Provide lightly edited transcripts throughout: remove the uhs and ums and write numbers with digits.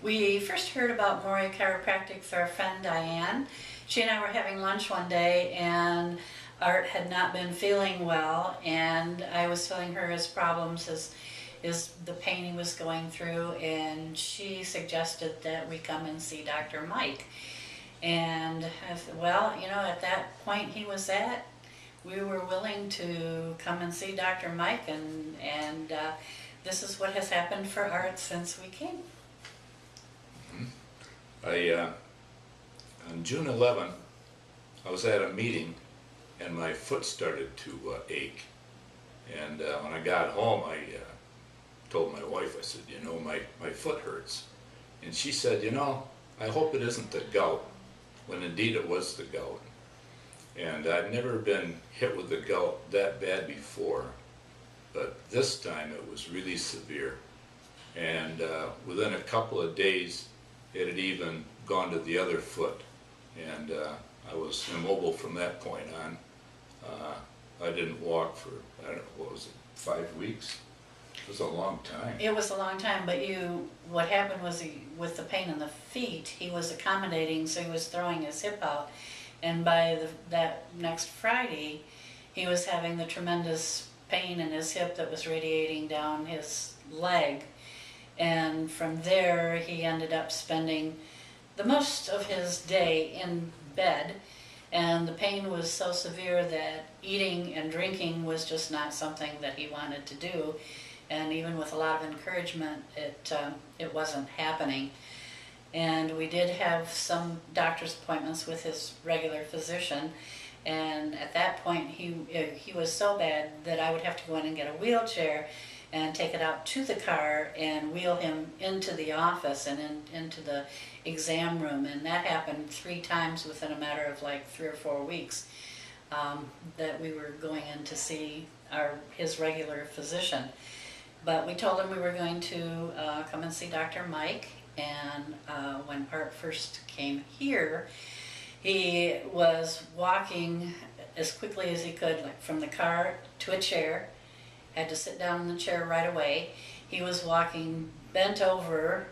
We first heard about Morea Chiropractic through our friend Diane. She and I were having lunch one day, and Art had not been feeling well, and I was telling her his problems, is the pain he was going through, and she suggested that we come and see Dr. Mike. And I said, well, you know, at that point he was at, we were willing to come and see Dr. Mike, and this is what has happened for Art since we came. On June 11, I was at a meeting and my foot started to ache. And when I got home, I told my wife, I said, you know, my foot hurts. And she said, you know, I hope it isn't the gout, when indeed it was the gout. And I'd never been hit with the gout that bad before, but this time it was really severe. And within a couple of days, it had even gone to the other foot, and I was immobile from that point on. I didn't walk for, I don't know, what was it, 5 weeks? It was a long time. It was a long time, but what happened was with the pain in the feet, he was accommodating, so he was throwing his hip out, and by that next Friday, he was having the tremendous pain in his hip that was radiating down his leg. And from there, he ended up spending the most of his day in bed, and the pain was so severe that eating and drinking was just not something that he wanted to do. And even with a lot of encouragement, it wasn't happening. And we did have some doctor's appointments with his regular physician, and at that point he was so bad that I would have to go in and get a wheelchair and take it out to the car and wheel him into the office and into the exam room. And that happened 3 times within a matter of like 3 or 4 weeks, that we were going in to see his regular physician. But we told him we were going to come and see Dr. Mike, and when Art first came here, he was walking as quickly as he could, like from the car to a chair, had to sit down in the chair right away. He was walking bent over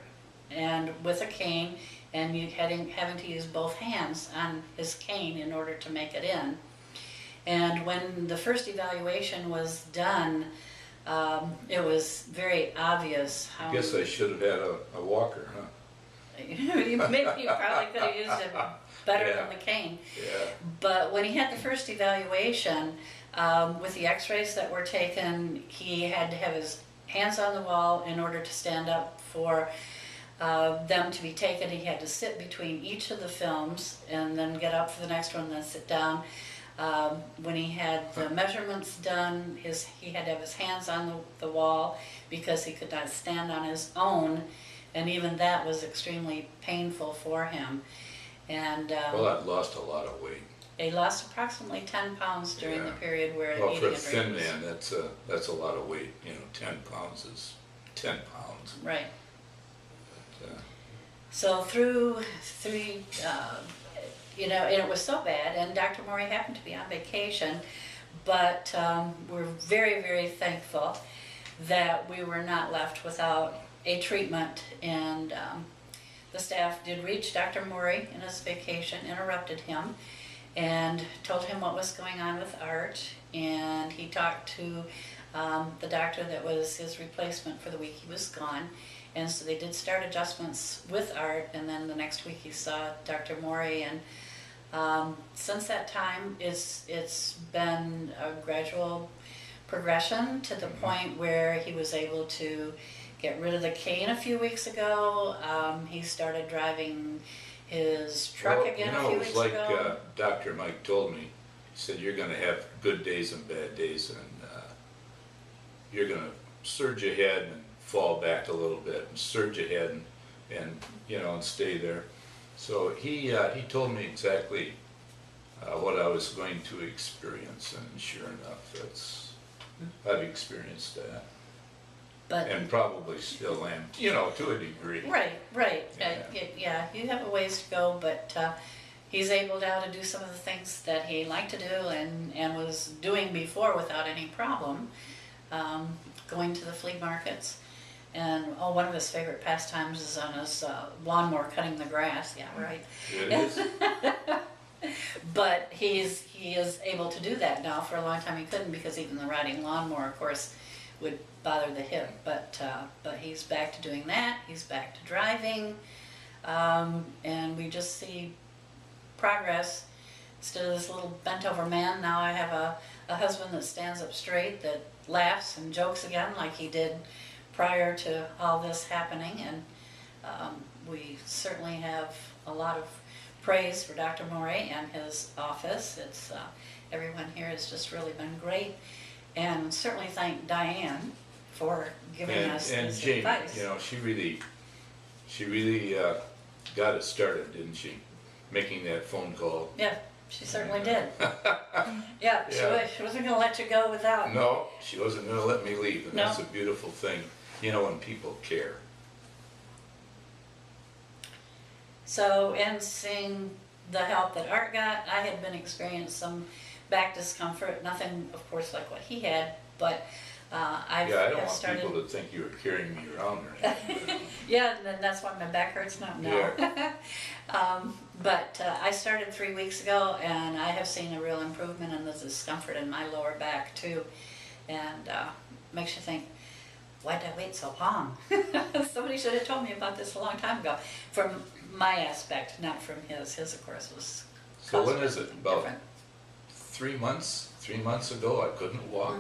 and with a cane, and having to use both hands on his cane in order to make it in. And when the first evaluation was done, it was very obvious how... I guess I should have had a walker, huh? Maybe you probably could have used it better than the cane. Yeah. But when he had the first evaluation, with the x-rays that were taken, he had to have his hands on the wall in order to stand up for them to be taken. He had to sit between each of the films and then get up for the next one and then sit down. When he had the measurements done, he had to have his hands on the wall because he could not stand on his own, and even that was extremely painful for him. And well, I'd lost a lot of weight. He lost approximately 10 pounds during the period where well, eating for a and thin drinking man, that's a lot of weight. You know, 10 pounds is 10 pounds. Right. But, so through you know, and it was so bad, and Dr. Morea happened to be on vacation, but we're very, very thankful that we were not left without a treatment. And the staff did reach Dr. Morea in his vacation, interrupted him, and told him what was going on with Art. And he talked to the doctor that was his replacement for the week he was gone. And so they did start adjustments with Art, and then the next week he saw Dr. Morea. And since that time, it's been a gradual progression to the point where he was able to get rid of the cane a few weeks ago. He started driving his truck again a few weeks ago. It was like Dr. Mike told me. He said, you're going to have good days and bad days, and you're going to surge ahead and fall back a little bit, and surge ahead and you know, and stay there. So he told me exactly what I was going to experience, and sure enough, I've experienced that. But and probably still am, you know, to a degree. Right. Yeah, you have a ways to go, but he's able now to do some of the things that he liked to do and was doing before without any problem, going to the flea markets. And one of his favorite pastimes is on his lawnmower cutting the grass. Yeah, right. It is. But he is able to do that now. For a long time he couldn't, because even the riding lawnmower, of course, would bother the hip. But he's back to doing that. He's back to driving, and we just see progress. Instead of this little bent over man, now I have a husband that stands up straight, that laughs and jokes again like he did prior to all this happening. And we certainly have a lot of praise for Dr. Morea and his office. It's everyone here has just really been great, and certainly thank Diane for giving us And this Jamie, advice. you know, she really got it started, didn't she? Making that phone call. Yeah, she certainly did. Yeah, Yeah. She wasn't going to let you go without. No, she wasn't going to let me leave, and No. that's a beautiful thing. You know, when people care. So, and seeing the help that Art got, I had been experiencing some back discomfort. Nothing, of course, like what he had, but I Yeah, I don't have want started. people to think you were carrying me around or anything. Yeah, and then that's why my back hurts now. No. Yeah. But I started 3 weeks ago, and I have seen a real improvement in the discomfort in my lower back too, and makes you think, why did I wait so long? Somebody should have told me about this a long time ago. From my aspect, not from his. His, of course, was. So when is it? About different. 3 months? 3 months ago, I couldn't walk.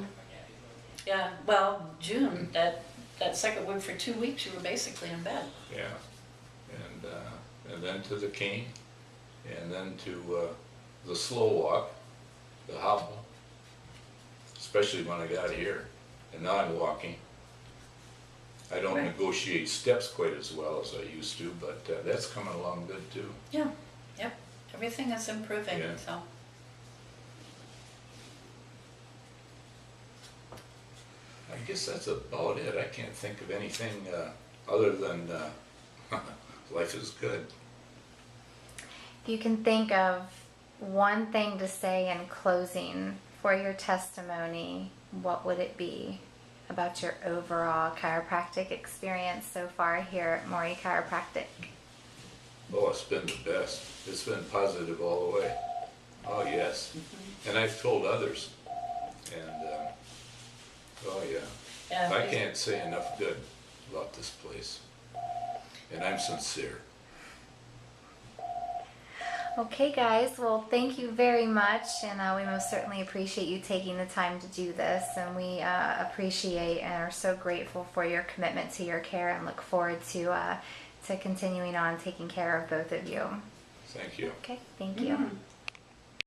Yeah, well, June, that second week, for 2 weeks, you were basically in bed. Yeah, and then to the cane, and then to the slow walk, the hobble, especially when I got here, and now I'm walking. I don't Right. negotiate steps quite as well as I used to, but that's coming along good too. Yeah, yep, everything is improving, Yeah. so. I guess that's about it. I can't think of anything other than life is good. If you can think of one thing to say in closing for your testimony, what would it be about your overall chiropractic experience so far here at Morea Chiropractic? Oh, it's been the best. It's been positive all the way. Oh, yes. And I've told others. And, oh, yeah. Yeah, I can't say enough good about this place. And I'm sincere. Okay, guys. Well, thank you very much, and we most certainly appreciate you taking the time to do this. And we appreciate and are so grateful for your commitment to your care, and look forward to continuing on taking care of both of you. Thank you. Okay, thank you.